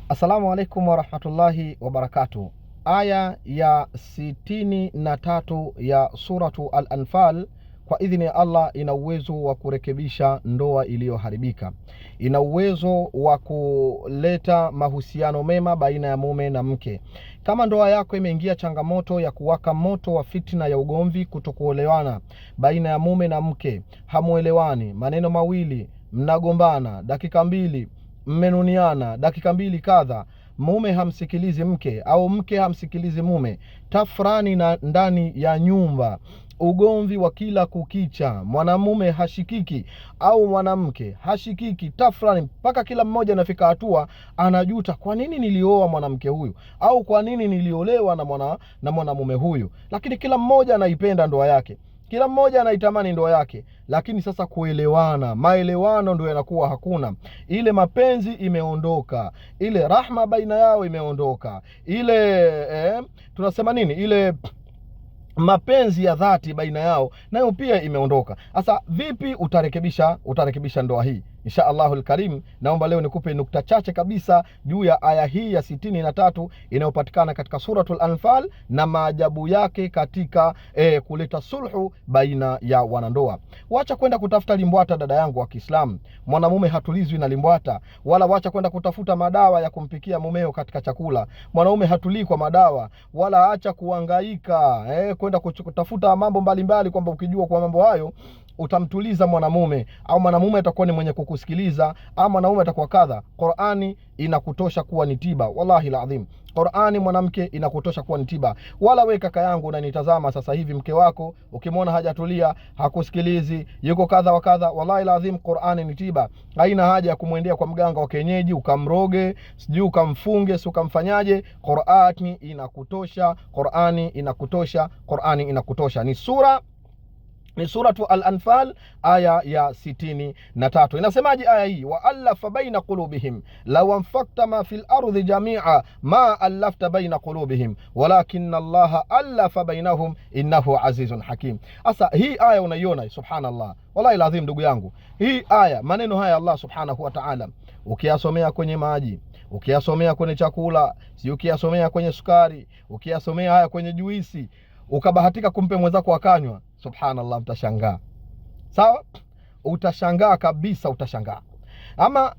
Assalamu alaikum warahmatullahi wabarakatuh. Aya ya 63 ya suratu Al-Anfal, kwa idhini ya Allah, ina uwezo wa kurekebisha ndoa iliyoharibika. Ina uwezo wa kuleta mahusiano mema baina ya mume na mke. Kama ndoa yako imeingia changamoto ya kuwaka moto wa fitna ya ugomvi, kutokuelewana baina ya mume na mke, hamuelewani, maneno mawili, mnagombana, dakika mbili mmenuniana, dakika mbili kadha, mume hamsikilizi mke au mke hamsikilizi mume, tafrani na ndani ya nyumba, ugomvi wa kila kukicha, mwanamume hashikiki au mwanamke hashikiki, tafrani mpaka kila mmoja anafika hatua anajuta, kwa nini nilioa mwanamke huyu au kwa nini niliolewa na mwanamume huyu. Lakini kila mmoja anaipenda ndoa yake, kila mmoja anaitamani ndoa yake, lakini sasa kuelewana, maelewano ndio yanakuwa hakuna. Ile mapenzi imeondoka, ile rahma baina yao imeondoka, ile tunasema nini, ile mapenzi ya dhati baina yao nayo pia imeondoka. Sasa vipi utarekebisha ndoa hii? Insha Allahul Karim, naomba leo nikupe nukta chache kabisa juu ya aya hii ya 63 inayopatikana katika suratul Anfal na maajabu yake katika kuleta sulhu baina ya wanandoa. Wacha kwenda kutafuta limbwata, dada yangu wa Kiislamu. Mwanamume hatulizwi na limbwata, wala wacha kwenda kutafuta madawa ya kumpikia mumeo katika chakula. Mwanaume hatulii kwa madawa, wala acha kuhangaika kwenda kutafuta mambo mbalimbali, kwamba ukijua kwa mambo hayo utamtuliza mwanamume au mwanamume atakuwa ni mwenye kukusikiliza au mwanamume atakuwa kadha. Qur'ani inakutosha kuwa ni tiba, wallahi alazim. Qur'ani mwanamke inakutosha kuwa ni tiba. Wala we kaka yangu unanitazama sasa hivi, mke wako ukimwona hajatulia, hakusikilizi, yuko kadha wa kadha, wallahi alazim, Qur'ani ni tiba. Haina haja ya kumwendea kwa mganga wa kienyeji ukamroge, sijui ukamfunge, si ukamfanyaje. Qur'ani inakutosha, Qur'ani inakutosha, Qur'ani inakutosha. Ni suratu Al-Anfal aya ya 63. Inasemaje aya hii? Wa allafa baina qulubihim law anfaqta ma fil ardi jami'a ma allafta baina qulubihim walakinna Allaha allafa bainahum innahu azizun hakim. Asa hii aya unaiona, subhanallah, wallahi lazim ndugu yangu, hii aya, maneno haya Allah subhanahu wa ta'ala ukiyasomea kwenye maji, ukiyasomea kwenye chakula, si ukiyasomea kwenye sukari, ukiyasomea haya kwenye juisi, ukabahatika kumpe mwenzako akanywa, subhanallah, mtashangaa. Sawa? Utashangaa kabisa, utashangaa.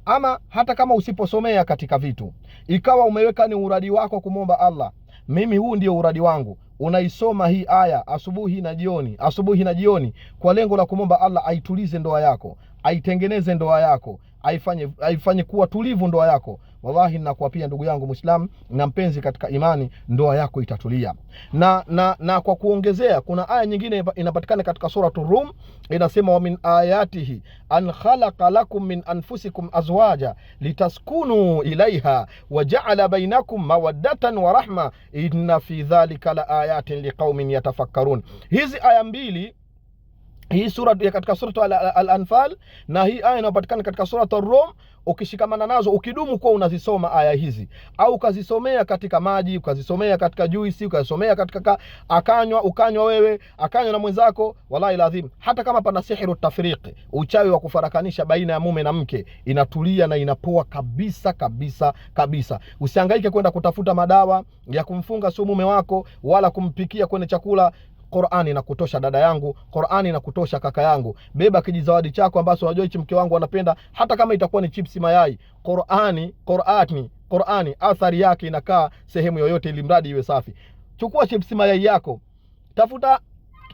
Ama hata kama usiposomea katika vitu, ikawa umeweka ni uradi wako kumomba Allah, mimi huu ndio uradi wangu, unaisoma hii aya asubuhi na jioni kwa lengo la kumomba Allah aitulize ndoa yako, aitengeneze ndoa yako, aifanye kuwa tulivu ndoa yako, wallahi ninakuapia ndugu yangu Muislamu na mpenzi katika imani, ndoa yako itatulia. Na kwa kuongezea, kuna aya nyingine inapatikana katika suratul Rum, inasema wa min ayatihi an khalaqa lakum min anfusikum azwaja litaskunu ilaiha wa ja'ala bainakum mawaddatan wa rahma inna fi dhalika la ayatin liqaumin yatafakkarun. Hizi aya mbili, hii sura ya katika suratu Al-Anfal na hii aya inayopatikana katika suratu Ar-Rum, ukishikamana nazo, ukidumu kwa unazisoma aya hizi, au ukazisomea katika maji, ukazisomea katika juisi, ukazisomea katika ukanywa wewe, akanywa na mwenzako, wallahi lazim, hata kama pana sihiru tafriqi, uchawi wa kufarakanisha baina ya mume na mke, inatulia na inapoa kabisa kabisa kabisa. Usihangaike kwenda kutafuta madawa ya kumfunga sumu mume wako, wala kumpikia kwenye chakula. Qur'ani inakutosha dada yangu, Qur'ani inakutosha kaka yangu. Beba kijizawadi chako ambacho unajua hichi mke wangu anapenda, hata kama itakuwa ni chipsi mayai. Qur'ani athari yake inakaa sehemu yoyote, ili mradi iwe safi. Chukua chipsi mayai yako, tafuta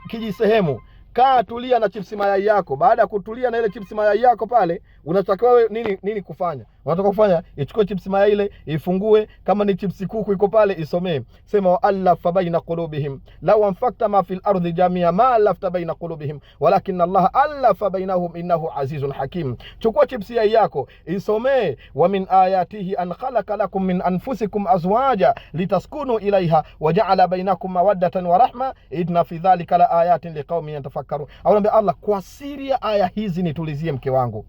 kijisehemu, kaa tulia na chipsi mayai yako. Baada ya kutulia na ile chipsi mayai yako pale, unatakiwa wewe nini kufanya? Unataka kufanya, ichukue chipsi mayai ile, ifungue, kama ni chipsi kuku iko pale, isomee, sema wa allafa baina qulubihim law anfaqta ma fil ardi jami'a ma allafta baina qulubihim walakinna Allah allafa bainahum innahu azizun hakim. Chukua chipsi yako, isomee wa min ayatihi an khalaqa lakum min anfusikum azwaja litaskunu ilaiha wa ja'ala bainakum mawaddatan wa rahma inna fi dhalika la ayatin liqaumin yatafakkarun. Au naambia Allah, kwa siri ya aya hizi nitulizie mke wangu,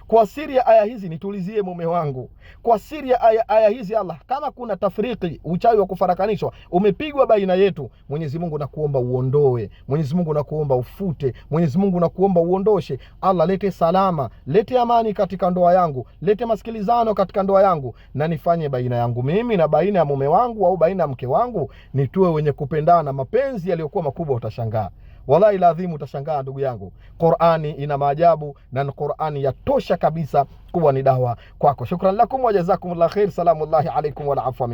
Kwa siri ya aya hizi nitulizie mume wangu. Kwa siri ya aya hizi Allah, kama kuna tafriki, uchawi wa kufarakanishwa umepigwa baina yetu, Mwenyezi Mungu nakuomba uondoe. Mwenyezi Mungu nakuomba ufute. Mwenyezi Mungu nakuomba uondoshe. Allah, lete salama, lete amani katika ndoa yangu, lete masikilizano katika ndoa yangu, na nifanye baina yangu mimi na baina ya mume wangu au baina ya mke wangu nitue wenye kupendana, mapenzi yaliyokuwa makubwa. Utashangaa, wallahi lazima utashangaa ndugu yangu. Qur'ani ina maajabu, na Qur'ani yatosha kabisa kuwa ni dawa kwako. Shukran lakum wa jazakumullahu khair. Salamullahi alaykum wa afwa.